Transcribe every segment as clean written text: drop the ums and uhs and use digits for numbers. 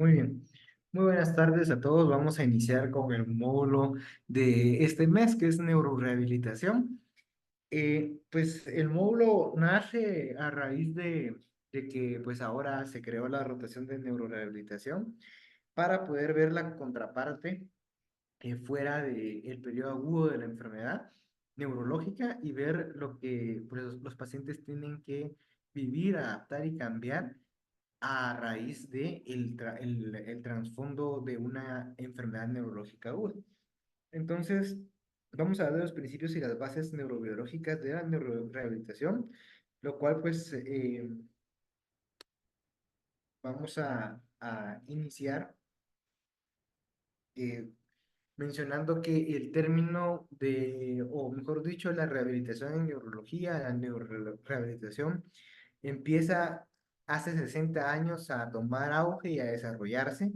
Muy bien. Muy buenas tardes a todos. Vamos a iniciar con el módulo de este mes, que es neurorehabilitación. Pues el módulo nace a raíz de que pues ahora se creó la rotación de neurorehabilitación para poder ver la contraparte fuera del periodo agudo de la enfermedad neurológica y ver lo que pues, los pacientes tienen que vivir, adaptar y cambiar a raíz de el trasfondo de una enfermedad neurológica aguda. Entonces, vamos a hablar de los principios y las bases neurobiológicas de la neurorehabilitación, lo cual pues vamos a iniciar eh, mencionando que el término de, o mejor dicho, la rehabilitación en neurología, la neurorehabilitación, empieza hace 60 años a tomar auge y a desarrollarse,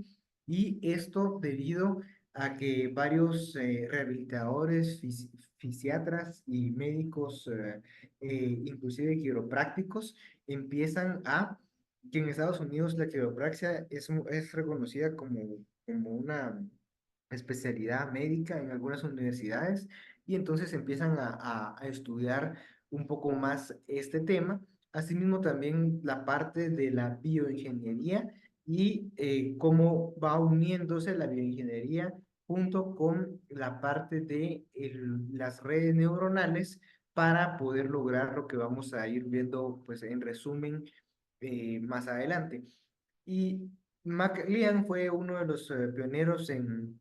y esto debido a que varios rehabilitadores, fisiatras y médicos, inclusive quiroprácticos, empiezan que en Estados Unidos la quiropraxia es reconocida como una especialidad médica en algunas universidades, y entonces empiezan a estudiar un poco más este tema. Asimismo, también la parte de la bioingeniería y cómo va uniéndose la bioingeniería junto con la parte de las redes neuronales para poder lograr lo que vamos a ir viendo, pues en resumen, más adelante. Y McLean fue uno de los pioneros en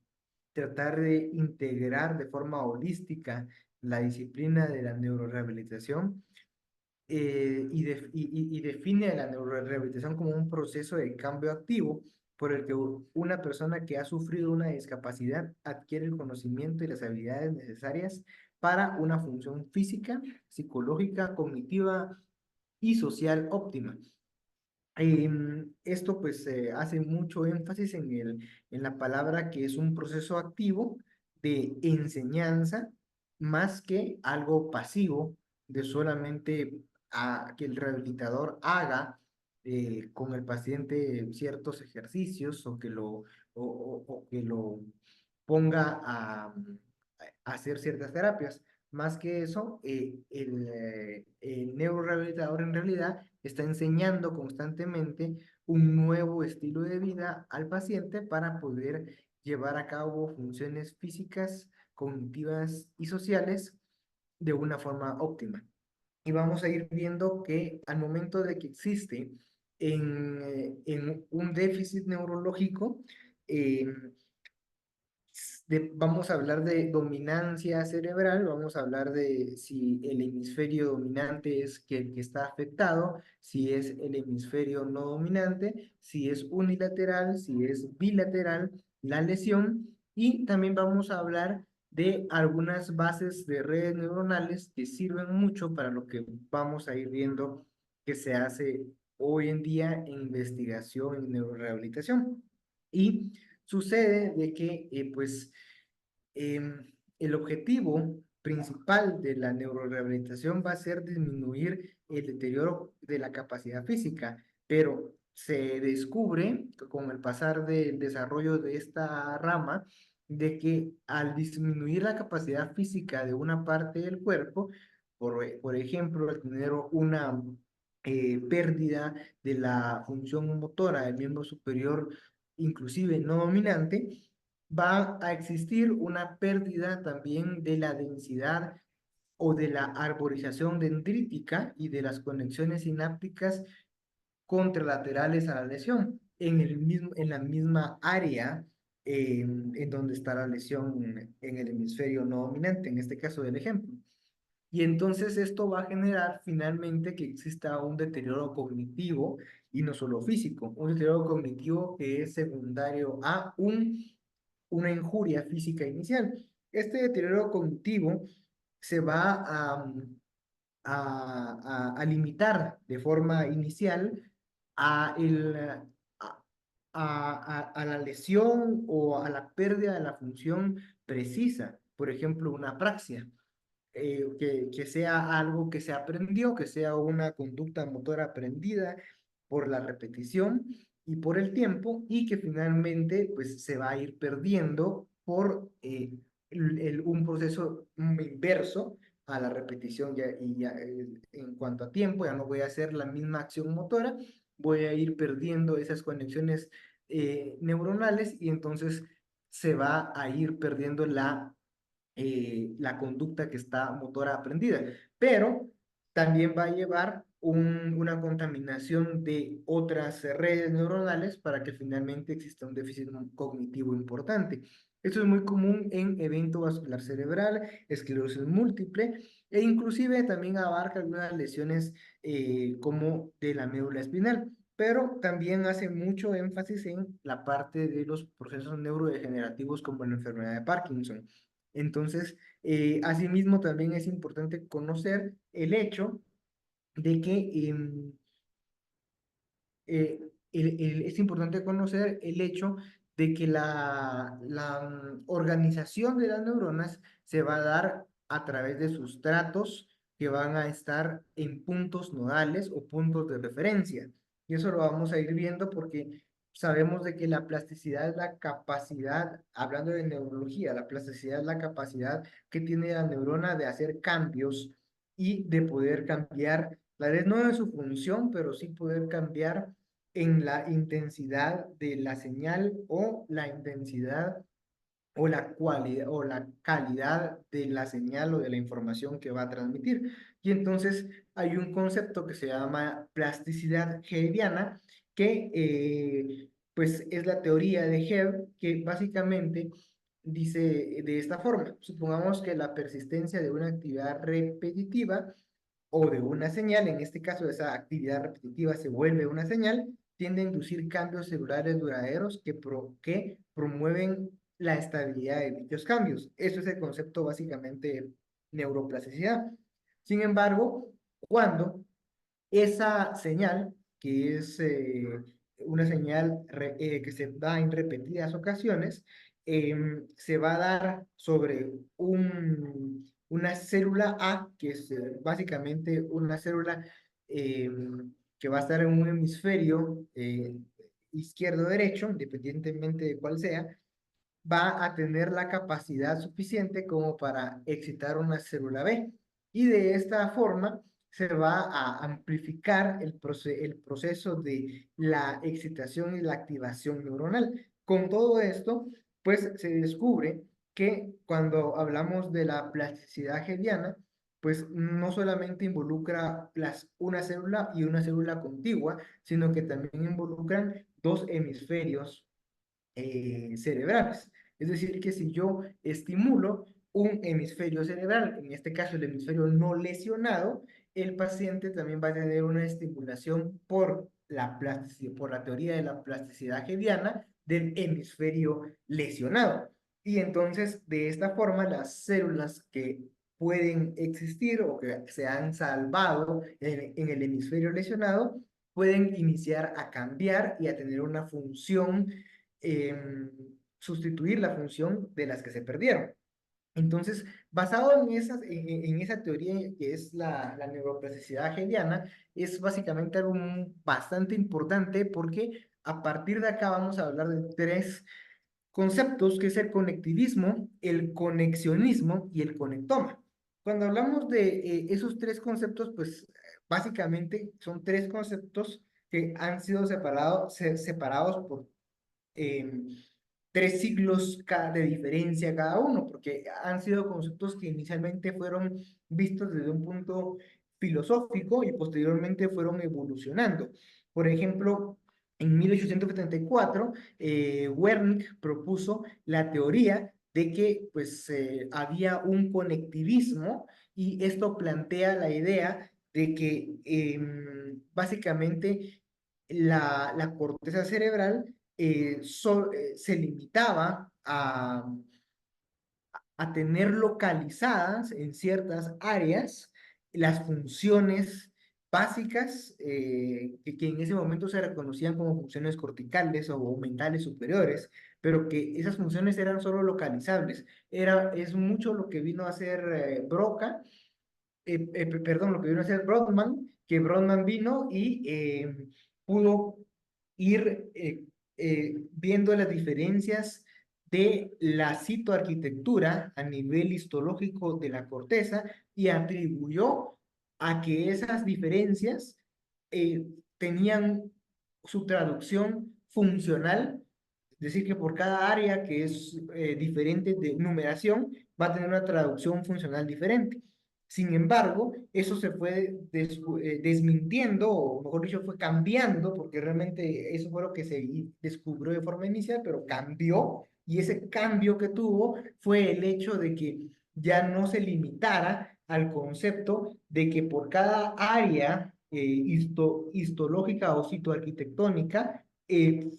tratar de integrar de forma holística la disciplina de la neurorehabilitación, y define a la neurorehabilitación como un proceso de cambio activo por el que una persona que ha sufrido una discapacidad adquiere el conocimiento y las habilidades necesarias para una función física, psicológica, cognitiva y social óptima. Esto pues hace mucho énfasis en la palabra que es un proceso activo de enseñanza más que algo pasivo de solamente que el rehabilitador haga con el paciente ciertos ejercicios o que lo ponga a hacer ciertas terapias. Más que eso, el neurorehabilitador en realidad está enseñando constantemente un nuevo estilo de vida al paciente para poder llevar a cabo funciones físicas, cognitivas y sociales de una forma óptima. Y vamos a ir viendo que al momento de que existe en un déficit neurológico, eh, vamos a hablar de dominancia cerebral, vamos a hablar de si el hemisferio dominante es el que está afectado, si es el hemisferio no dominante, si es unilateral, si es bilateral la lesión, y también vamos a hablar de algunas bases de redes neuronales que sirven mucho para lo que vamos a ir viendo que se hace hoy en día en investigación en neurorehabilitación. Y sucede de que, pues, el objetivo principal de la neurorehabilitación va a ser disminuir el deterioro de la capacidad física, pero se descubre con el pasar del desarrollo de esta rama de que al disminuir la capacidad física de una parte del cuerpo, por ejemplo, al tener una pérdida de la función motora del miembro superior, inclusive no dominante, va a existir una pérdida también de la densidad o de la arborización dendrítica y de las conexiones sinápticas contralaterales a la lesión en la misma área en donde está la lesión en el hemisferio no dominante, en este caso del ejemplo. Y entonces esto va a generar finalmente que exista un deterioro cognitivo y no solo físico, un deterioro cognitivo que es secundario a una injuria física inicial. Este deterioro cognitivo se va a limitar de forma inicial a, el, a la lesión o a la pérdida de la función precisa, por ejemplo, una apraxia. Que sea algo que se aprendió, que sea una conducta motora aprendida por la repetición, y por el tiempo, y que finalmente pues se va a ir perdiendo por un proceso inverso a la repetición en cuanto a tiempo, ya no voy a hacer la misma acción motora, voy a ir perdiendo esas conexiones neuronales y entonces se va a ir perdiendo la conducta que está motora aprendida, pero también va a llevar una contaminación de otras redes neuronales para que finalmente exista un déficit cognitivo importante. Esto es muy común en evento vascular cerebral, esclerosis múltiple e inclusive también abarca algunas lesiones como de la médula espinal, pero también hace mucho énfasis en la parte de los procesos neurodegenerativos como la enfermedad de Parkinson. Entonces, asimismo, también es importante conocer el hecho de que es importante conocer el hecho de que la organización de las neuronas se va a dar a través de sustratos que van a estar en puntos nodales o puntos de referencia. Y eso lo vamos a ir viendo porque sabemos de que la plasticidad es la capacidad, hablando de neurología, la plasticidad es la capacidad que tiene la neurona de hacer cambios y de poder cambiar, tal vez no de su función, pero sí poder cambiar en la intensidad de la señal o la intensidad o la cualidad o la calidad de la señal o de la información que va a transmitir. Y entonces hay un concepto que se llama plasticidad hegeliana, que pues es la teoría de Hegel, que básicamente dice de esta forma: supongamos que la persistencia de una actividad repetitiva o de una señal, en este caso esa actividad repetitiva se vuelve una señal, tiende a inducir cambios celulares duraderos que promueven la estabilidad de dichos cambios. Eso es el concepto básicamente de neuroplasticidad. Sin embargo, cuando esa señal, que es una señal que se da en repetidas ocasiones, se va a dar sobre una célula A, que es básicamente una célula que va a estar en un hemisferio izquierdo-derecho, independientemente de cuál sea, va a tener la capacidad suficiente como para excitar una célula B. Y de esta forma se va a amplificar el proceso de la excitación y la activación neuronal. Con todo esto, pues se descubre que cuando hablamos de la plasticidad hegeliana, pues no solamente involucra una célula y una célula contigua, sino que también involucran dos hemisferios cerebrales. Es decir, que si yo estimulo un hemisferio cerebral, en este caso el hemisferio no lesionado, el paciente también va a tener una estimulación por la teoría de la plasticidad hegeliana del hemisferio lesionado. Y entonces, de esta forma, las células que pueden existir o que se han salvado en el hemisferio lesionado pueden iniciar a cambiar y a tener una función, sustituir la función de las que se perdieron. Entonces, basado en esa teoría que es la neuroplasticidad hegeliana, es básicamente algo bastante importante porque a partir de acá vamos a hablar de tres conceptos, que es el conectivismo, el conexionismo y el conectoma. Cuando hablamos de esos tres conceptos, pues básicamente son tres conceptos que han sido separados por eh, tres siglos de diferencia cada uno, porque han sido conceptos que inicialmente fueron vistos desde un punto filosófico y posteriormente fueron evolucionando. Por ejemplo, en 1874, Wernicke propuso la teoría de que pues, había un conectivismo, y esto plantea la idea de que básicamente la corteza cerebral se limitaba a tener localizadas en ciertas áreas las funciones básicas que en ese momento se reconocían como funciones corticales o mentales superiores, pero que esas funciones eran solo localizables. Es mucho lo que vino a hacer perdón, lo que vino a hacer Brodmann, que Brodmann vino y pudo ir viendo las diferencias de la citoarquitectura a nivel histológico de la corteza y atribuyó a que esas diferencias tenían su traducción funcional, es decir, que por cada área que es diferente de numeración, va a tener una traducción funcional diferente. Sin embargo, eso se fue desmintiendo, o mejor dicho, fue cambiando, porque realmente eso fue lo que se descubrió de forma inicial, pero cambió, y ese cambio que tuvo fue el hecho de que ya no se limitara al concepto de que por cada área histológica o citoarquitectónica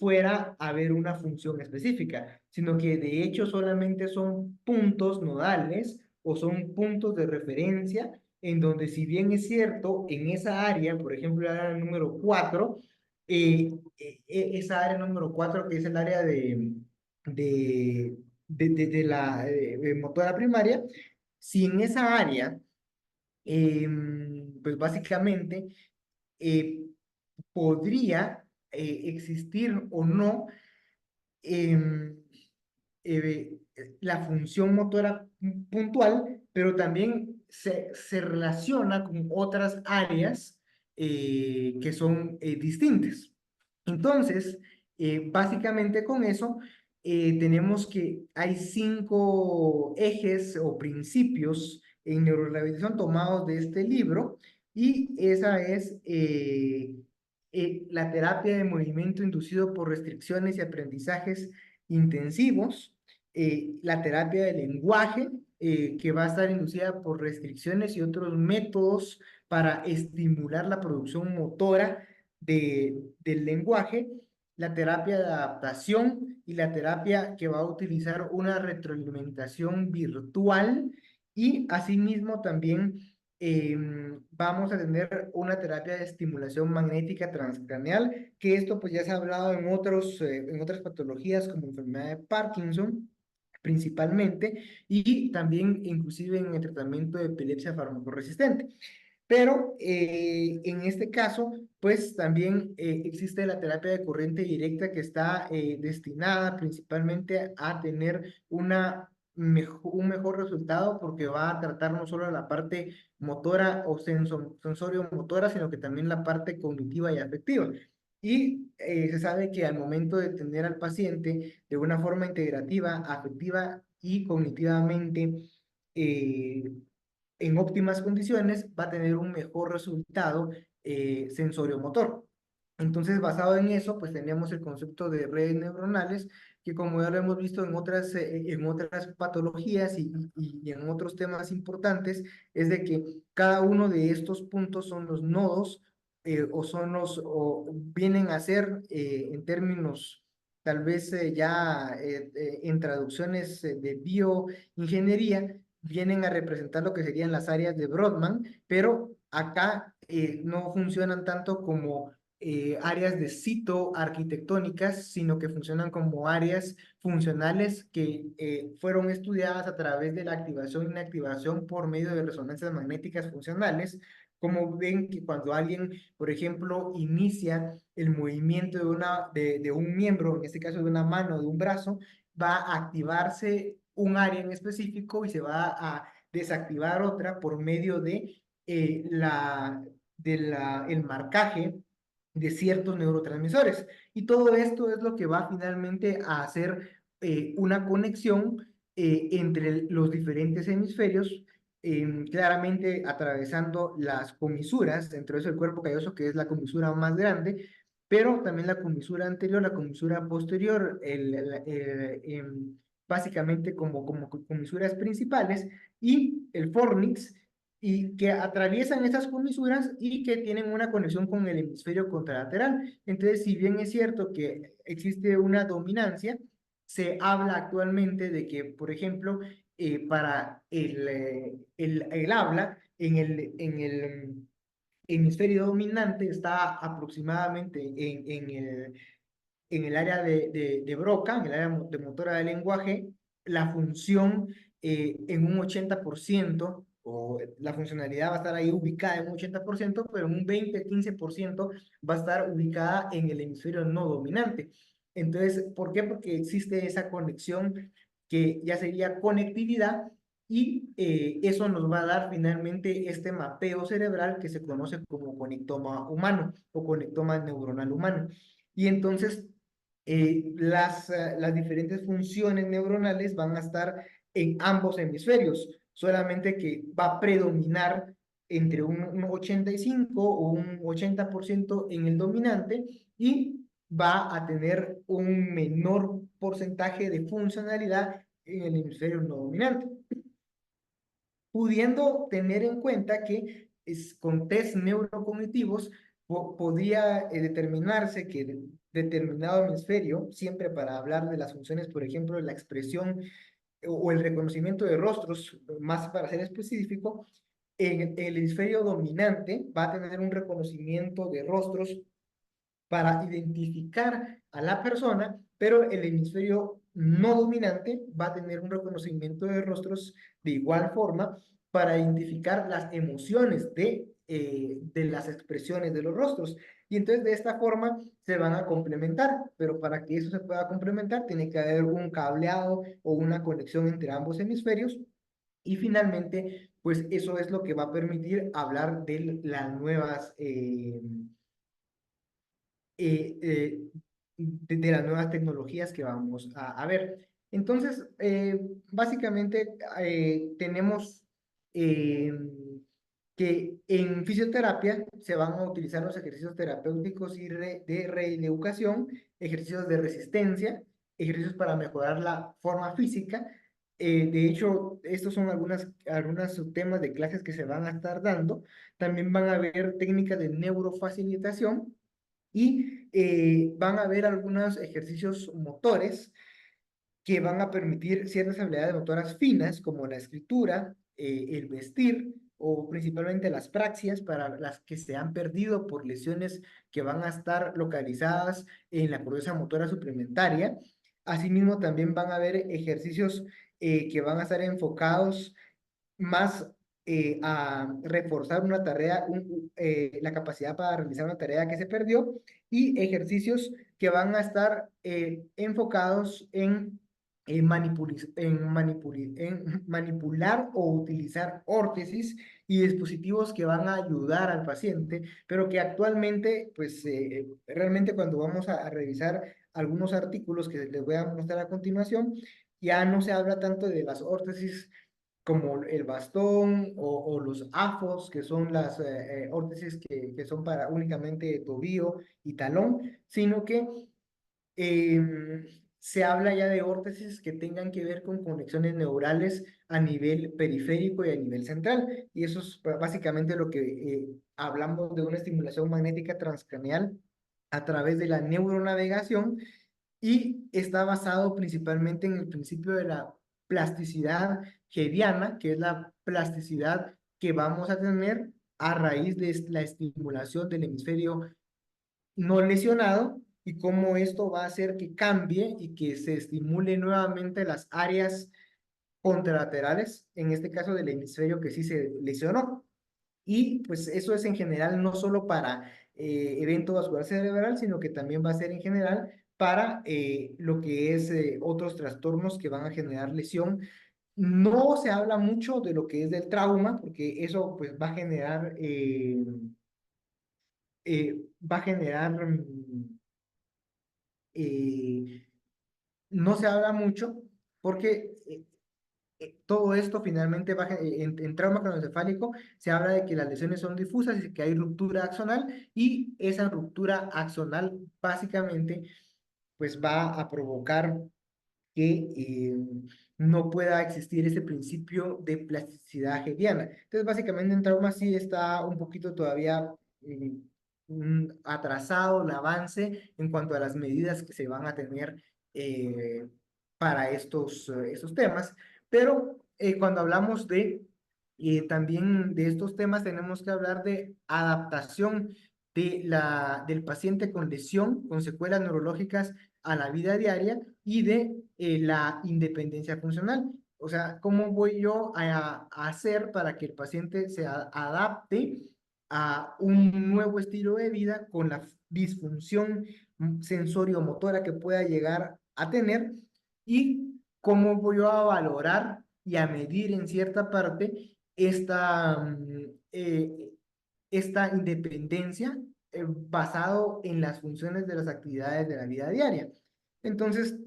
fuera a haber una función específica, sino que de hecho solamente son puntos nodales o son puntos de referencia en donde si bien es cierto, en esa área, por ejemplo, el área número 4, esa área número 4 que es el área de, de la motora primaria, si en esa área, pues básicamente eh, podría existir o no em, la función motora puntual, pero también se relaciona con otras áreas que son distintas. Entonces, básicamente con eso, tenemos que hay 5 ejes o principios en neurorehabilitación tomados de este libro, y esa es la terapia de movimiento inducido por restricciones y aprendizajes intensivos, la terapia del lenguaje, que va a estar inducida por restricciones y otros métodos para estimular la producción motora del lenguaje, la terapia de adaptación y la terapia que va a utilizar una retroalimentación virtual, y asimismo también vamos a tener una terapia de estimulación magnética transcraneal, que esto pues ya se ha hablado en otras patologías como enfermedad de Parkinson principalmente, y también inclusive en el tratamiento de epilepsia farmacoresistente. Pero en este caso, pues también existe la terapia de corriente directa, que está destinada principalmente a tener un mejor resultado, porque va a tratar no solo la parte motora o sensorio-motora, sino que también la parte cognitiva y afectiva. Y se sabe que al momento de tener al paciente de una forma integrativa, afectiva y cognitivamente, eh, en óptimas condiciones, va a tener un mejor resultado sensorio-motor. Entonces, basado en eso, pues tenemos el concepto de redes neuronales, que como ya lo hemos visto en otras patologías y en otros temas importantes, es de que cada uno de estos puntos son los nodos, o vienen a ser, en términos tal vez en traducciones de bioingeniería, vienen a representar lo que serían las áreas de Brodmann, pero acá no funcionan tanto como áreas de citoarquitectónicas, sino que funcionan como áreas funcionales que fueron estudiadas a través de la activación e inactivación por medio de resonancias magnéticas funcionales. Como ven que cuando alguien, por ejemplo, inicia el movimiento de un miembro, en este caso de una mano o de un brazo, va a activarse un área en específico y se va a desactivar otra por medio el marcaje de ciertos neurotransmisores. Y todo esto es lo que va finalmente a hacer una conexión entre los diferentes hemisferios, claramente atravesando las comisuras, dentro de eso el cuerpo calloso, que es la comisura más grande, pero también la comisura anterior, la comisura posterior, básicamente como comisuras principales, y el fornix, y que atraviesan esas comisuras y que tienen una conexión con el hemisferio contralateral. Entonces, si bien es cierto que existe una dominancia, se habla actualmente de que, por ejemplo, para el habla, en el hemisferio dominante está aproximadamente en el área de Broca, en el área de motora del lenguaje, la función en un 80% o la funcionalidad va a estar ahí ubicada en un 80%, pero en un 20-15% va a estar ubicada en el hemisferio no dominante. Entonces, ¿por qué? Porque existe esa conexión que ya sería conectividad y eso nos va a dar finalmente este mapeo cerebral que se conoce como conectoma humano o conectoma neuronal humano. Y entonces las diferentes funciones neuronales van a estar en ambos hemisferios, solamente que va a predominar entre un 85 o un 80% en el dominante y va a tener un menor porcentaje de funcionalidad en el hemisferio no dominante, pudiendo tener en cuenta que con test neurocognitivos podría determinarse que determinado hemisferio, siempre para hablar de las funciones, por ejemplo, de la expresión o el reconocimiento de rostros, más para ser específico, en el hemisferio dominante va a tener un reconocimiento de rostros para identificar a la persona, pero el hemisferio no dominante va a tener un reconocimiento de rostros de igual forma para identificar las emociones de las expresiones de los rostros. Y entonces de esta forma se van a complementar, pero para que eso se pueda complementar tiene que haber un cableado o una conexión entre ambos hemisferios. Y finalmente, pues eso es lo que va a permitir hablar de las nuevas eh, eh, de las nuevas tecnologías que vamos a ver. Entonces, básicamente tenemos eh, que en fisioterapia se van a utilizar los ejercicios terapéuticos y de reeducación, ejercicios de resistencia, ejercicios para mejorar la forma física. De hecho, estos son algunos temas de clases que se van a estar dando. También van a haber técnicas de neurofacilitación y van a haber algunos ejercicios motores que van a permitir ciertas habilidades motoras finas, como la escritura, el vestir, o principalmente las praxias para las que se han perdido por lesiones que van a estar localizadas en la corteza motora suplementaria. Asimismo, también van a haber ejercicios que van a estar enfocados más a reforzar una tarea, la capacidad para realizar una tarea que se perdió y ejercicios que van a estar enfocados en manipular o utilizar órtesis y dispositivos que van a ayudar al paciente, pero que actualmente, pues realmente cuando vamos a revisar algunos artículos que les voy a mostrar a continuación, ya no se habla tanto de las órtesis como el bastón o los afos, que son las órtesis que son para únicamente tobillo y talón, sino que se habla ya de órtesis que tengan que ver con conexiones neurales a nivel periférico y a nivel central. Y eso es básicamente lo que hablamos de una estimulación magnética transcraneal a través de la neuronavegación y está basado principalmente en el principio de la plasticidad hediana, que es la plasticidad que vamos a tener a raíz de la estimulación del hemisferio no lesionado y cómo esto va a hacer que cambie y que se estimule nuevamente las áreas contralaterales, en este caso del hemisferio que sí se lesionó. Y pues eso es en general no solo para evento vascular cerebral, sino que también va a ser en general para lo que es otros trastornos que van a generar lesión. No se habla mucho de lo que es del trauma, porque eso pues va a generar, eh, no se habla mucho porque todo esto finalmente va en trauma craneoencefálico se habla de que las lesiones son difusas y que hay ruptura axonal y esa ruptura axonal básicamente pues va a provocar que no pueda existir ese principio de plasticidad hediana. Entonces básicamente en trauma sí está un poquito todavía eh, atrasado el avance en cuanto a las medidas que se van a tener eh, para estos temas. Pero cuando hablamos de también de estos temas, tenemos que hablar de adaptación del paciente con lesión, con secuelas neurológicas a la vida diaria y de la independencia funcional. O sea, ¿cómo voy yo a hacer para que el paciente se adapte a un nuevo estilo de vida con la disfunción sensorio-motora que pueda llegar a tener? ¿Y cómo voy yo a valorar y a medir en cierta parte esta independencia basado en las funciones de las actividades de la vida diaria? Entonces,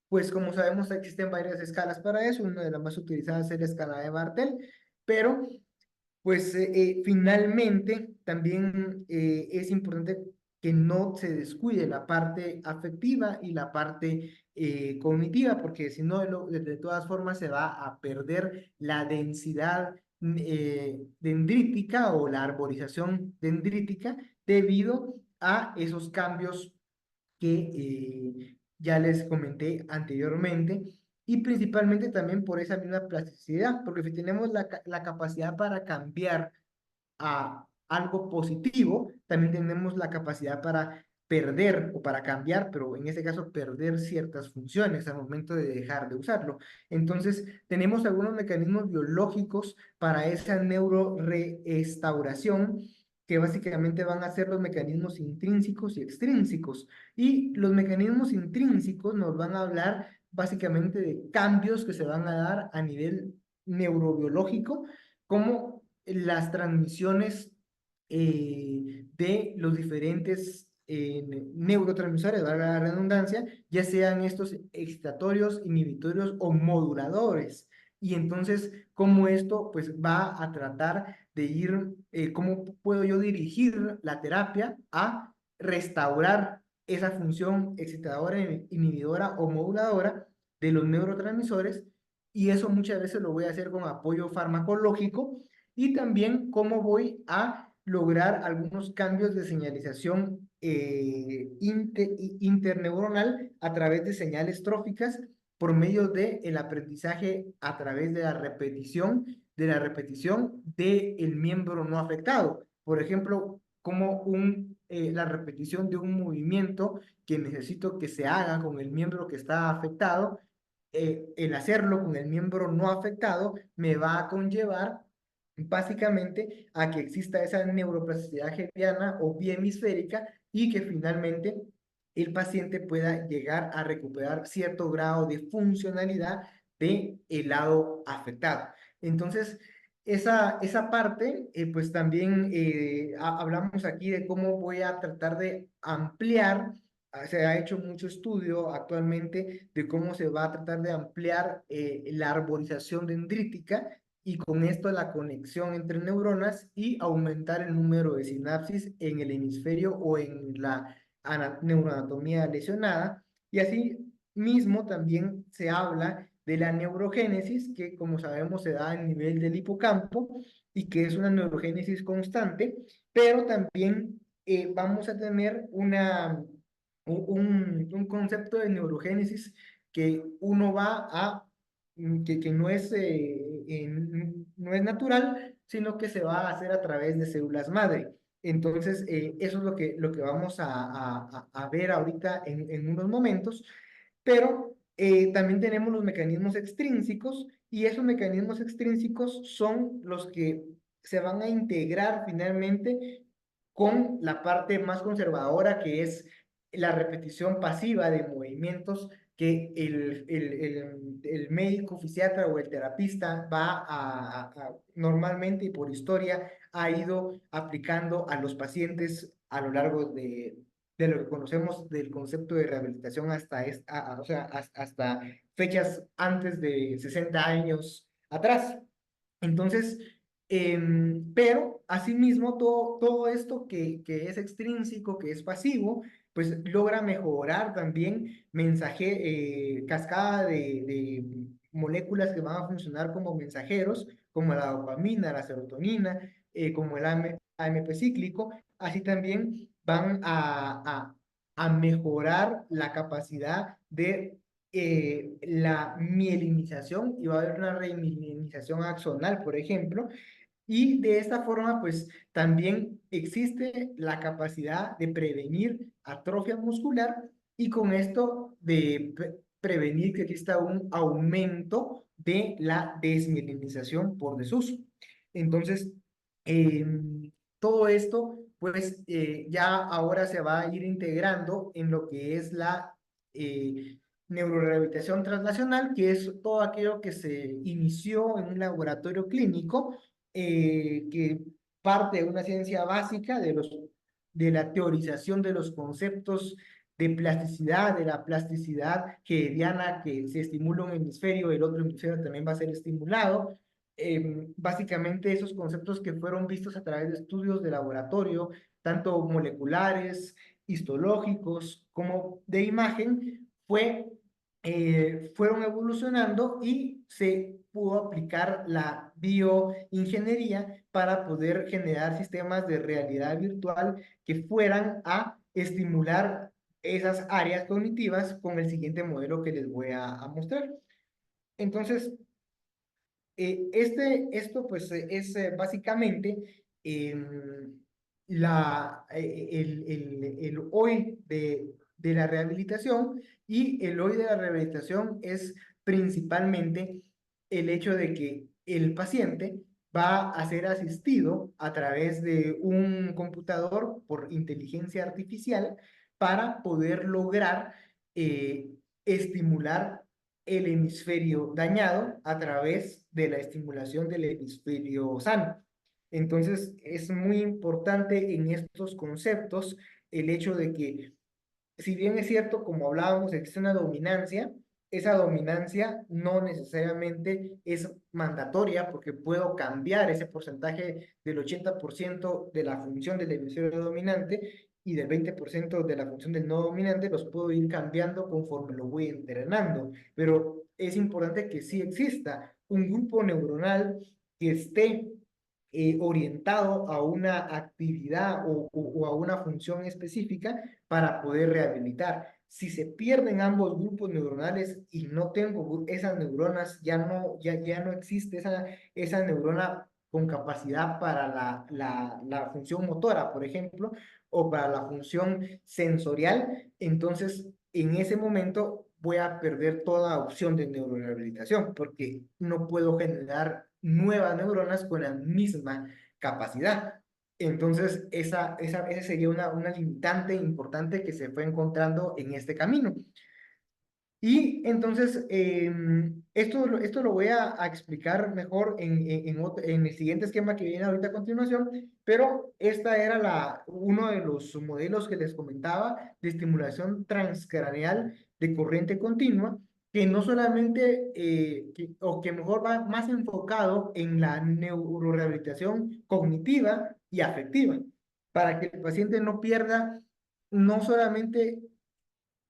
pues como sabemos, existen varias escalas para eso. Una de las más utilizadas es la escala de Bartel, pero pues finalmente también es importante que no se descuide la parte afectiva y la parte cognitiva, porque si no, de todas formas se va a perder la densidad dendrítica o la arborización dendrítica debido a esos cambios que ya les comenté anteriormente, y principalmente también por esa misma plasticidad, porque si tenemos la capacidad para cambiar a algo positivo, también tenemos la capacidad para perder o para cambiar, pero en este caso perder ciertas funciones al momento de dejar de usarlo. Entonces, tenemos algunos mecanismos biológicos para esa neurorestauración que básicamente van a ser los mecanismos intrínsecos y extrínsecos. Y los mecanismos intrínsecos nos van a hablar básicamente de cambios que se van a dar a nivel neurobiológico, como las transmisiones de los diferentes neurotransmisores, valga la redundancia, ya sean estos excitatorios, inhibitorios o moduladores. Y entonces, cómo esto pues va a tratar de ir, cómo puedo yo dirigir la terapia a restaurar esa función excitadora, inhibidora o moduladora de los neurotransmisores, y eso muchas veces lo voy a hacer con apoyo farmacológico, y también cómo voy a lograr algunos cambios de señalización interneuronal a través de señales tróficas por medio del aprendizaje a través de la repetición del miembro no afectado. Por ejemplo, como la repetición de un movimiento que necesito que se haga con el miembro que está afectado, el hacerlo con el miembro no afectado me va a conllevar básicamente a que exista esa neuroplasticidad hegeliana o biemisférica, y que finalmente el paciente pueda llegar a recuperar cierto grado de funcionalidad del lado afectado. Entonces, esa parte, pues también hablamos aquí de cómo voy a tratar de ampliar. Se ha hecho mucho estudio actualmente de cómo se va a tratar de ampliar la arborización dendrítica, y con esto la conexión entre neuronas, y aumentar el número de sinapsis en el hemisferio o en la neuroanatomía lesionada. Y así mismo también se habla de la neurogénesis, que como sabemos se da a nivel del hipocampo y que es una neurogénesis constante, pero también vamos a tener un concepto de neurogénesis que uno va a que no es natural, sino que se va a hacer a través de células madre. Entonces, eso es lo que vamos a ver ahorita en unos momentos, pero también tenemos los mecanismos extrínsecos, y esos mecanismos extrínsecos son los que se van a integrar finalmente con la parte más conservadora, que es la repetición pasiva de movimientos que el médico fisiatra o el terapista va normalmente y por historia ha ido aplicando a los pacientes a lo largo de lo que conocemos del concepto de rehabilitación o sea, hasta fechas antes de 60 años atrás. Entonces, pero asimismo todo esto que es extrínseco, que es pasivo, pues logra mejorar también cascada de moléculas que van a funcionar como mensajeros, como la dopamina, la serotonina, como el AMP cíclico. Así también van a mejorar la capacidad de la mielinización, y va a haber una remielinización axonal, por ejemplo, y de esta forma, pues también existe la capacidad de prevenir atrofia muscular, y con esto de prevenir que exista un aumento de la desmielinización por desuso. Entonces, eh, todo esto, pues ya ahora se va a ir integrando en lo que es la neurorehabilitación translacional, que es todo aquello que se inició en un laboratorio clínico, que parte de una ciencia básica de la teorización de los conceptos de plasticidad, de la plasticidad hegeliana, que se estimula un hemisferio, el otro hemisferio también va a ser estimulado. Básicamente esos conceptos que fueron vistos a través de estudios de laboratorio, tanto moleculares, histológicos, como de imagen, fueron evolucionando y se pudo aplicar la bioingeniería para poder generar sistemas de realidad virtual que fueran a estimular esas áreas cognitivas con el siguiente modelo que les voy a mostrar. Entonces, esto pues es básicamente el hoy de la rehabilitación, y el hoy de la rehabilitación es principalmente el hecho de que el paciente va a ser asistido a través de un computador por inteligencia artificial para poder lograr eh, estimular el hemisferio dañado a través de la estimulación del hemisferio sano. Entonces, es muy importante en estos conceptos el hecho de que, si bien es cierto, como hablábamos, existe una dominancia, esa dominancia no necesariamente es mandatoria, porque puedo cambiar ese porcentaje del 80% de la función del hemisferio dominante y del 20% de la función del no dominante, los puedo ir cambiando conforme lo voy entrenando. Pero es importante que sí exista un grupo neuronal que esté orientado a una actividad o a una función específica para poder rehabilitar. Si se pierden ambos grupos neuronales y no tengo esas neuronas, ya no existe esa neurona con capacidad para la función motora, por ejemplo, o para la función sensorial, entonces en ese momento voy a perder toda opción de neurorehabilitación, porque no puedo generar nuevas neuronas con la misma capacidad. Entonces, esa sería una limitante importante que se fue encontrando en este camino. Y entonces, esto lo voy a explicar mejor en el siguiente esquema que viene ahorita a continuación, pero esta era uno de los modelos que les comentaba de estimulación transcraneal de corriente continua, que no solamente, o que mejor va más enfocado en la neurorehabilitación cognitiva y afectiva, para que el paciente no pierda no solamente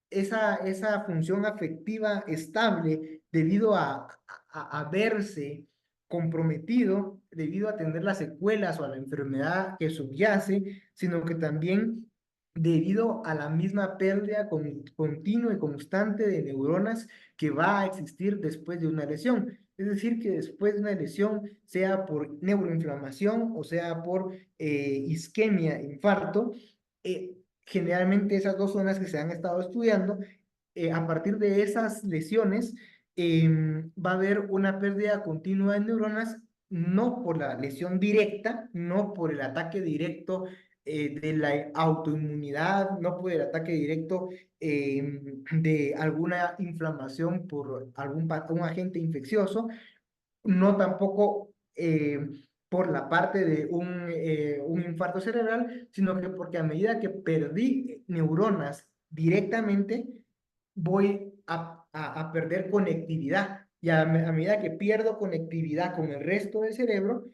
esa función afectiva estable debido a verse comprometido, debido a tener las secuelas o a la enfermedad que subyace, sino que también debido a la misma pérdida continua y constante de neuronas que va a existir después de una lesión. Es decir, que después de una lesión, sea por neuroinflamación o sea por isquemia, infarto, generalmente esas dos zonas que se han estado estudiando, a partir de esas lesiones, va a haber una pérdida continua de neuronas, no por la lesión directa, no por el ataque directo de la autoinmunidad, no por el ataque directo de alguna inflamación por un agente infeccioso, no tampoco por la parte de un infarto cerebral, sino que porque a medida que perdí neuronas directamente, voy a perder conectividad. Y a medida que pierdo conectividad con el resto del cerebro,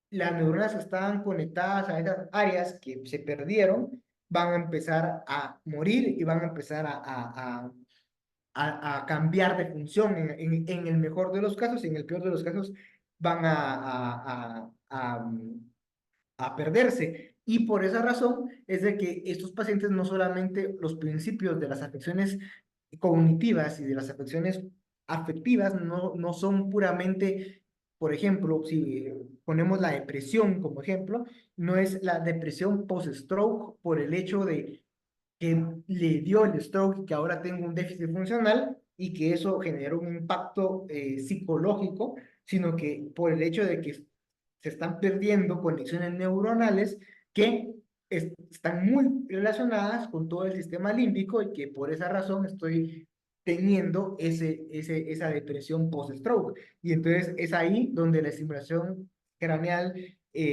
las neuronas que estaban conectadas a esas áreas que se perdieron van a empezar a morir y van a empezar a cambiar de función en el mejor de los casos, y en el peor de los casos van a perderse. Y por esa razón es de que estos pacientes, no solamente los principios de las afecciones cognitivas y de las afecciones afectivas no son puramente, por ejemplo, si ponemos la depresión como ejemplo, no es la depresión post-stroke por el hecho de que le dio el stroke y que ahora tengo un déficit funcional, y que eso genera un impacto psicológico, sino que por el hecho de que se están perdiendo conexiones neuronales que están muy relacionadas con todo el sistema límbico y que por esa razón estoy teniendo esa depresión post-stroke. Y entonces es ahí donde la estimulación craneal,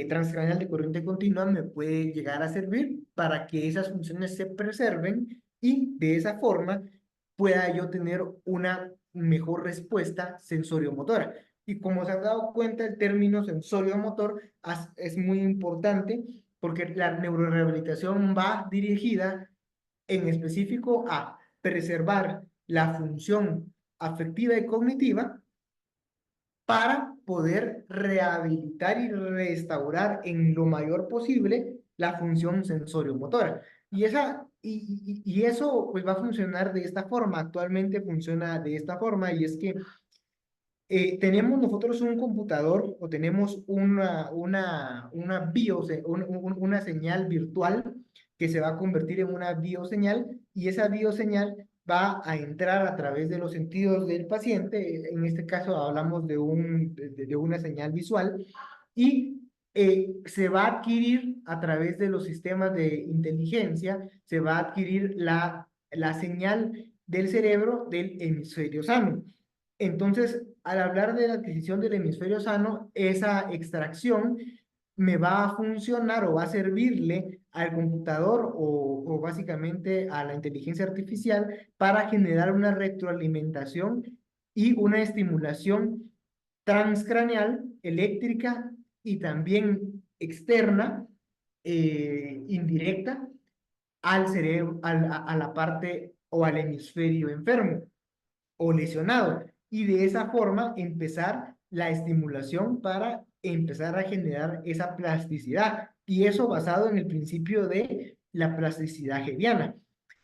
transcraneal de corriente continua me puede llegar a servir para que esas funciones se preserven y de esa forma pueda yo tener una mejor respuesta sensoriomotora. Y como se han dado cuenta, el término sensorio-motor es muy importante porque la neurorehabilitación va dirigida en específico a preservar la función afectiva y cognitiva para poder rehabilitar y restaurar en lo mayor posible la función sensorio-motora. Y eso pues va a funcionar de esta forma. Actualmente funciona de esta forma y es que tenemos nosotros un computador o tenemos una señal virtual que se va a convertir en una bioseñal y esa bioseñal va a entrar a través de los sentidos del paciente. En este caso hablamos de una señal visual y se va a adquirir a través de los sistemas de inteligencia, se va a adquirir la señal del cerebro del hemisferio sano. Entonces, al hablar de la adquisición del hemisferio sano, esa extracción me va a funcionar o va a servirle al computador o básicamente a la inteligencia artificial para generar una retroalimentación y una estimulación transcraneal, eléctrica y también externa, indirecta, al cerebro, a la parte o al hemisferio enfermo o lesionado. Y de esa forma empezar la estimulación para empezar a generar esa plasticidad. Y eso basado en el principio de la plasticidad hegeliana.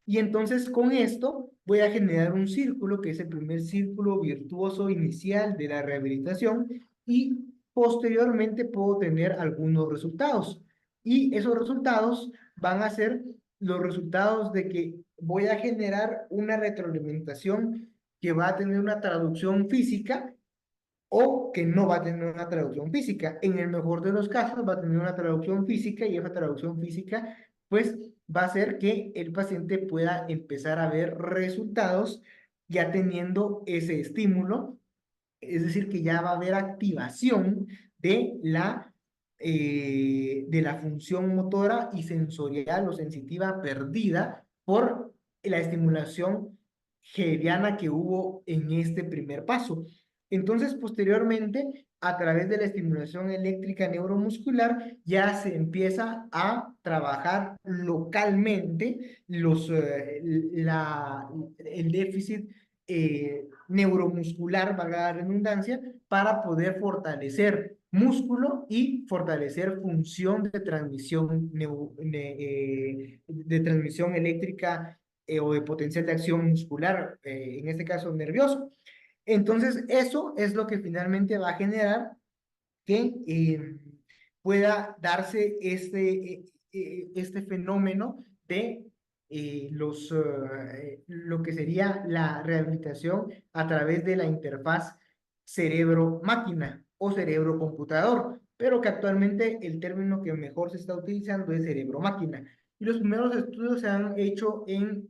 Y entonces con esto voy a generar un círculo que es el primer círculo virtuoso inicial de la rehabilitación y posteriormente puedo tener algunos resultados. Y esos resultados van a ser los resultados de que voy a generar una retroalimentación que va a tener una traducción física o que no va a tener una traducción física. En el mejor de los casos va a tener una traducción física y esa traducción física pues va a hacer que el paciente pueda empezar a ver resultados ya teniendo ese estímulo, es decir, que ya va a haber activación de la función motora y sensorial o sensitiva perdida por la estimulación hegeliana que hubo en este primer paso. Entonces, posteriormente, a través de la estimulación eléctrica neuromuscular, ya se empieza a trabajar localmente el déficit neuromuscular, valga la redundancia, para poder fortalecer músculo y fortalecer función de transmisión eléctrica o de potencial de acción muscular, en este caso nervioso. Entonces, eso es lo que finalmente va a generar que pueda darse este fenómeno de lo que sería la rehabilitación a través de la interfaz cerebro-máquina o cerebro-computador, pero que actualmente el término que mejor se está utilizando es cerebro-máquina. Y los primeros estudios se han hecho en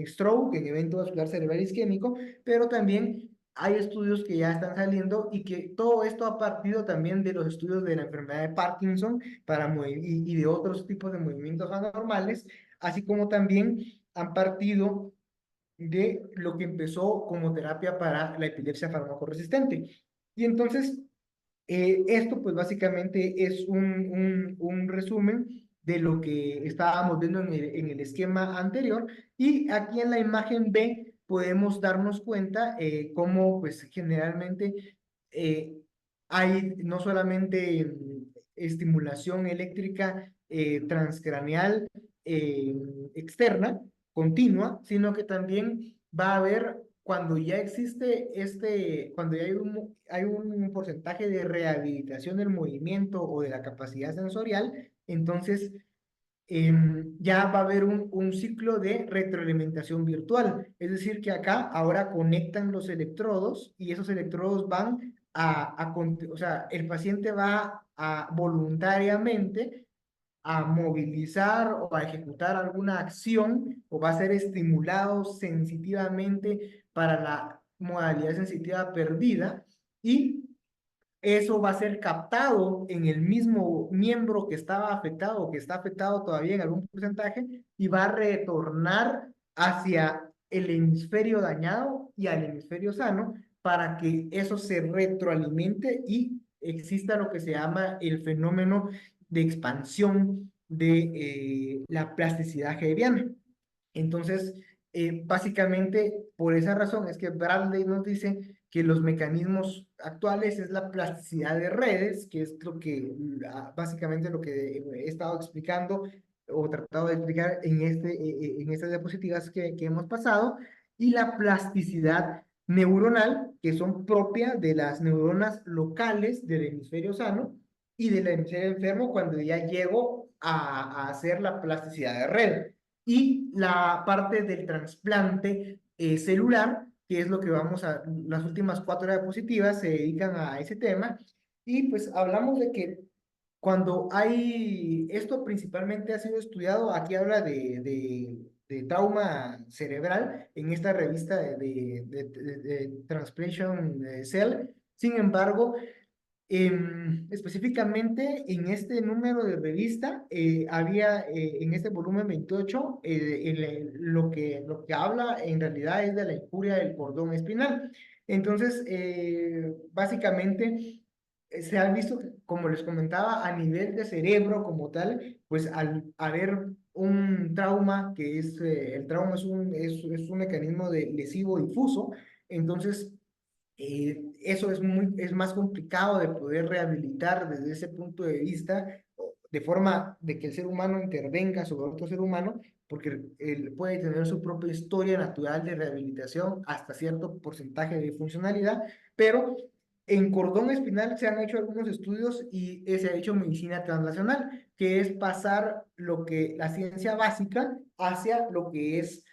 stroke, en evento vascular cerebral isquémico, pero también hay estudios que ya están saliendo y que todo esto ha partido también de los estudios de la enfermedad de Parkinson y de otros tipos de movimientos anormales, así como también han partido de lo que empezó como terapia para la epilepsia farmacoresistente. Y entonces, esto pues básicamente es un resumen de lo que estábamos viendo en el esquema anterior y aquí en la imagen B podemos darnos cuenta cómo pues generalmente eh, hay no solamente estimulación eléctrica transcraneal externa, continua, sino que también va a haber cuando ya existe cuando ya hay un porcentaje de rehabilitación del movimiento o de la capacidad sensorial, entonces ya va a haber un ciclo de retroalimentación virtual. Es decir, que acá ahora conectan los electrodos y esos electrodos van o sea, el paciente va a voluntariamente a movilizar o a ejecutar alguna acción o va a ser estimulado sensitivamente para la modalidad sensitiva perdida y eso va a ser captado en el mismo miembro que estaba afectado o que está afectado todavía en algún porcentaje y va a retornar hacia el hemisferio dañado y al hemisferio sano para que eso se retroalimente y exista lo que se llama el fenómeno de expansión de la plasticidad hebbiana. Entonces, básicamente, por esa razón es que Bradley nos dice que los mecanismos actuales es la plasticidad de redes, que es lo que, básicamente lo que he estado explicando o tratado de explicar en estas diapositivas que hemos pasado, y la plasticidad neuronal, que son propias de las neuronas locales del hemisferio sano y del hemisferio enfermo cuando ya llego a hacer la plasticidad de red y la parte del trasplante celular, que es lo que vamos a, las últimas 4 diapositivas se dedican a ese tema, y pues hablamos de que cuando hay, esto principalmente ha sido estudiado, aquí habla de trauma cerebral en esta revista de Transplantation Cell. Sin embargo, específicamente en este número de revista, había en este volumen 28, lo que habla en realidad es de la injuria del cordón espinal. Entonces, básicamente, se ha visto, como les comentaba, a nivel de cerebro como tal, pues al haber un trauma, que es, el trauma es un mecanismo de lesivo difuso, entonces eso es más complicado de poder rehabilitar desde ese punto de vista, de forma de que el ser humano intervenga sobre otro ser humano, porque él puede tener su propia historia natural de rehabilitación hasta cierto porcentaje de funcionalidad, pero en cordón espinal se han hecho algunos estudios y se ha hecho medicina translacional, que es pasar lo que la ciencia básica hacia lo que es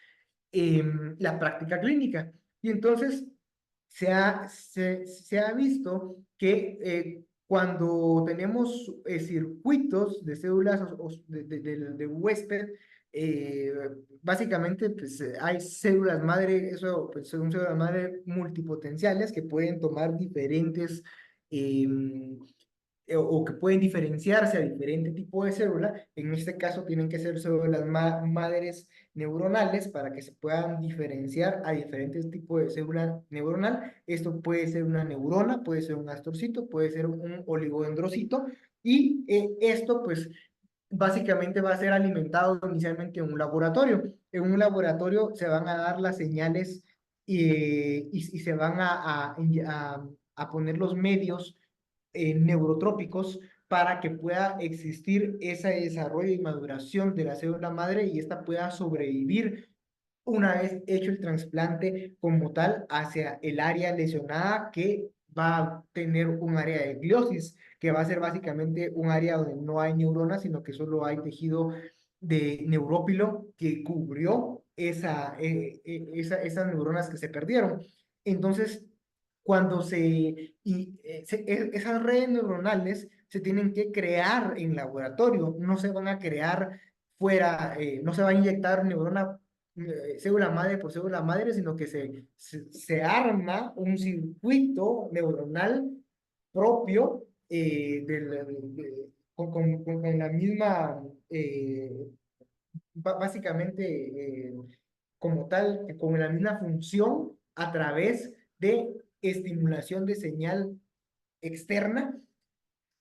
la práctica clínica. Y entonces se ha visto que cuando tenemos circuitos de células de huésped, eh, básicamente pues, hay células madre, eso pues, son células madre multipotenciales que pueden tomar diferentes o que pueden diferenciarse a diferente tipo de célula. En este caso tienen que ser células madres neuronales para que se puedan diferenciar a diferentes tipos de célula neuronal. Esto puede ser una neurona, puede ser un astorcito, puede ser un oligodendrocito, y esto pues básicamente va a ser alimentado inicialmente en un laboratorio. En un laboratorio se van a dar las señales y se van a poner los medios neurotrópicos para que pueda existir ese desarrollo y maduración de la célula madre y esta pueda sobrevivir una vez hecho el trasplante como tal hacia el área lesionada, que va a tener un área de gliosis, que va a ser básicamente un área donde no hay neuronas, sino que solo hay tejido de neurópilo que cubrió esas neuronas que se perdieron. Entonces, cuando esas redes neuronales se tienen que crear en laboratorio, no se van a crear fuera, no se va a inyectar neurona, célula madre por célula madre, sino que se arma un circuito neuronal propio, con la misma, básicamente, como tal, con la misma función a través de estimulación de señal externa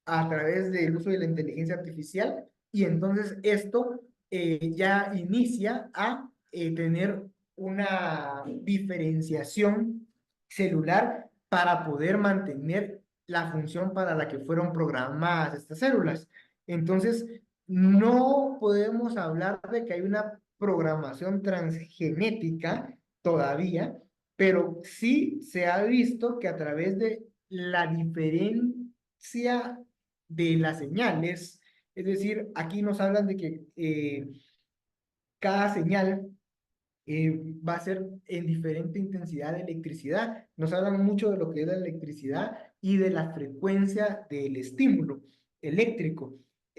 a través del uso de la inteligencia artificial, y entonces esto ya inicia a tener una diferenciación celular para poder mantener la función para la que fueron programadas estas células. Entonces, no podemos hablar de que hay una programación transgenética todavía, pero sí se ha visto que a través de la diferencia de las señales Es decir, aquí nos hablan de que cada señal va a ser en diferente intensidad de electricidad. Nos hablan mucho de lo que es la electricidad y de la frecuencia del estímulo eléctrico.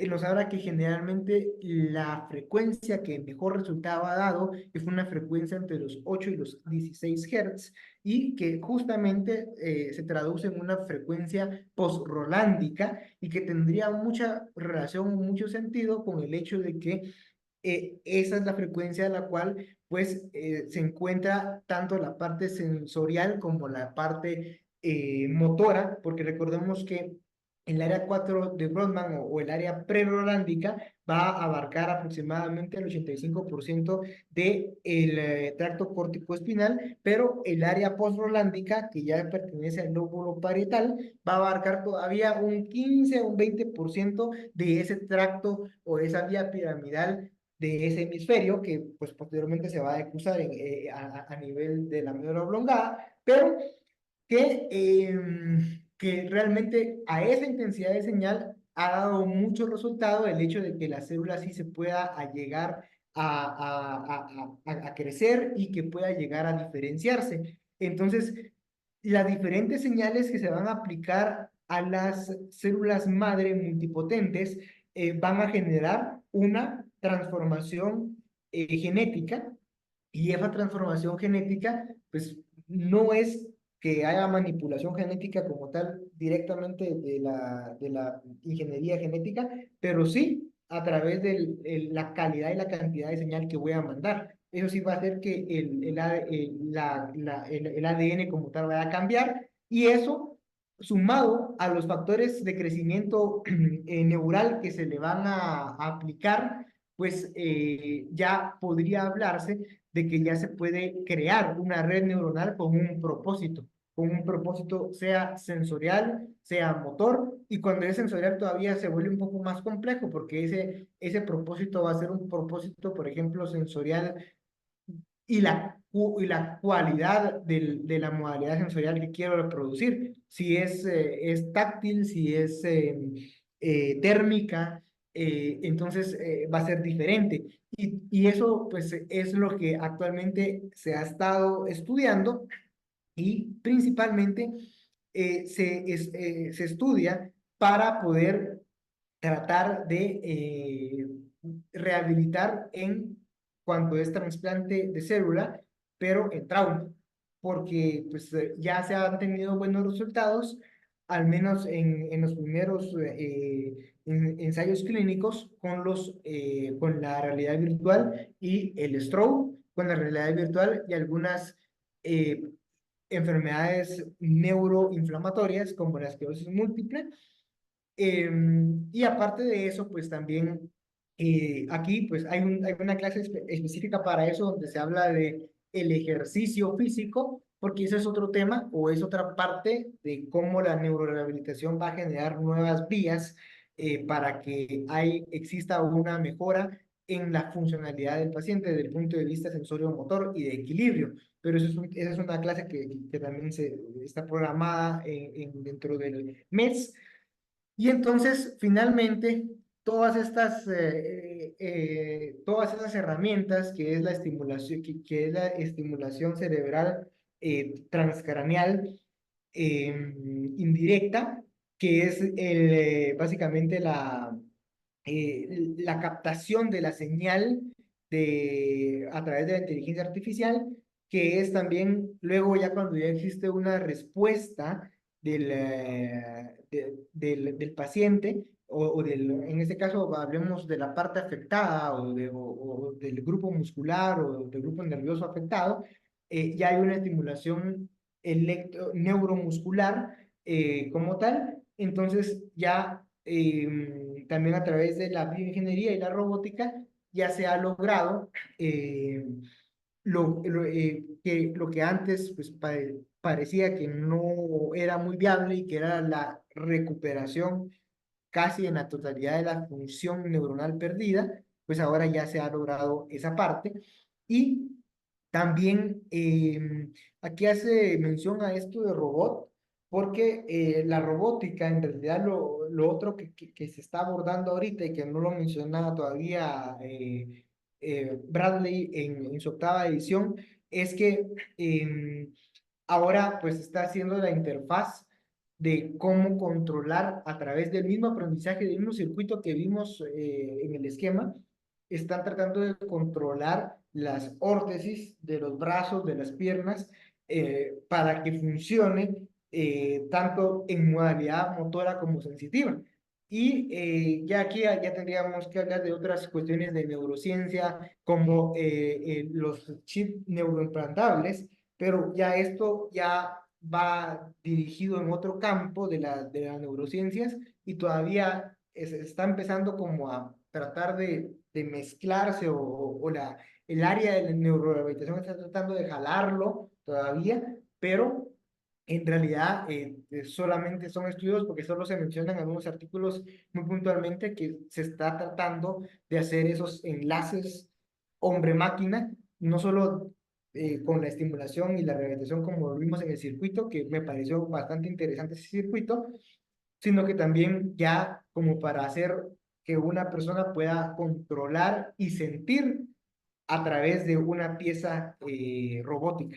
Nos habla que generalmente la frecuencia que mejor resultado ha dado es una frecuencia entre los 8 y los 16 Hz y que justamente se traduce en una frecuencia post-rolándica y que tendría mucha relación, mucho sentido con el hecho de que esa es la frecuencia a la cual pues se encuentra tanto la parte sensorial como la parte motora, porque recordemos que el área 4 de Brodmann o el área prerolándica va a abarcar aproximadamente el 85% del tracto córtico-espinal, pero el área postrolándica, que ya pertenece al lóbulo parietal, va a abarcar todavía un 15 o un 20% de ese tracto o esa vía piramidal de ese hemisferio que pues posteriormente se va a excusar a nivel de la médula oblongada, pero que realmente a esa intensidad de señal ha dado mucho resultado el hecho de que la célula sí se pueda llegar a crecer y que pueda llegar a diferenciarse. Entonces, las diferentes señales que se van a aplicar a las células madre multipotentes van a generar una transformación genética y esa transformación genética, pues no es que haya manipulación genética como tal directamente de la ingeniería genética, pero sí a través de la calidad y la cantidad de señal que voy a mandar. Eso sí va a hacer que el ADN como tal vaya a cambiar y eso sumado a los factores de crecimiento neural que se le van a aplicar, pues ya podría hablarse de que ya se puede crear una red neuronal con un propósito sea sensorial, sea motor, y cuando es sensorial todavía se vuelve un poco más complejo porque ese propósito va a ser un propósito, por ejemplo, sensorial y la cualidad de la modalidad sensorial que quiero reproducir. Si es táctil, si es térmica, entonces va a ser diferente. Y eso pues es lo que actualmente se ha estado estudiando y principalmente se estudia para poder tratar de rehabilitar en cuanto es trasplante de célula, pero en trauma, porque pues ya se han tenido buenos resultados, al menos en los primeros ensayos clínicos con la realidad virtual y el stroke con la realidad virtual y algunas eh, enfermedades neuroinflamatorias como la esclerosis múltiple y aparte de eso, pues también aquí pues hay una clase específica para eso donde se habla de el ejercicio físico, porque ese es otro tema o es otra parte de cómo la neurorehabilitación va a generar nuevas vías para que exista una mejora en la funcionalidad del paciente desde el punto de vista sensorio-motor y de equilibrio. Pero esa es una clase que también está programada dentro del mes y entonces, finalmente, todas esas herramientas que es la estimulación, que es la estimulación cerebral transcraneal indirecta, que es básicamente la captación de la señal a través de la inteligencia artificial, que es también luego ya cuando ya existe una respuesta del paciente, en este caso hablemos de la parte afectada o del grupo muscular o del grupo nervioso afectado, ya hay una estimulación neuromuscular como tal, entonces ya también a través de la bioingeniería y la robótica ya se ha logrado lo que antes pues, parecía que no era muy viable y que era la recuperación casi en la totalidad de la función neuronal perdida, pues ahora ya se ha logrado esa parte. Y también aquí hace mención a esto de robot, porque la robótica, en realidad lo otro que se está abordando ahorita y que no lo mencionaba todavía Bradley en su octava edición, es que ahora pues está haciendo la interfaz de cómo controlar a través del mismo aprendizaje, del mismo circuito que vimos en el esquema, están tratando de controlar las órtesis de los brazos, de las piernas, para que funcione tanto en modalidad motora como sensitiva. Y ya aquí ya tendríamos que hablar de otras cuestiones de neurociencia, como los chips neuroimplantables, pero ya esto ya va dirigido en otro campo de las neurociencias y todavía está empezando como a tratar de mezclarse o el área de la neurorehabilitación está tratando de jalarlo todavía, pero en realidad solamente son estudios porque solo se mencionan en algunos artículos muy puntualmente que se está tratando de hacer esos enlaces hombre-máquina, no solo con la estimulación y la rehabilitación como lo vimos en el circuito, que me pareció bastante interesante ese circuito, sino que también ya como para hacer que una persona pueda controlar y sentir a través de una pieza robótica.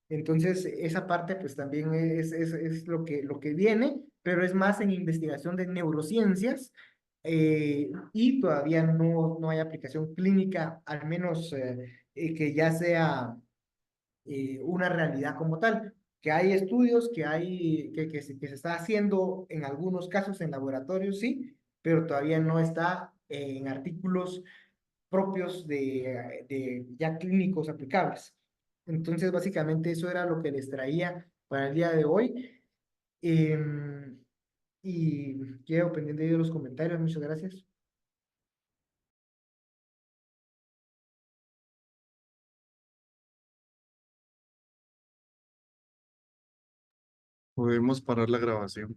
Entonces, esa parte pues también es lo que viene, pero es más en investigación de neurociencias y todavía no hay aplicación clínica, al menos que ya sea una realidad como tal. Que hay estudios, que se está haciendo en algunos casos en laboratorios, sí, pero todavía no está en artículos propios de ya clínicos aplicables. Entonces, básicamente eso era lo que les traía para el día de hoy. Y quedo pendiente de los comentarios. Muchas gracias. Podemos parar la grabación.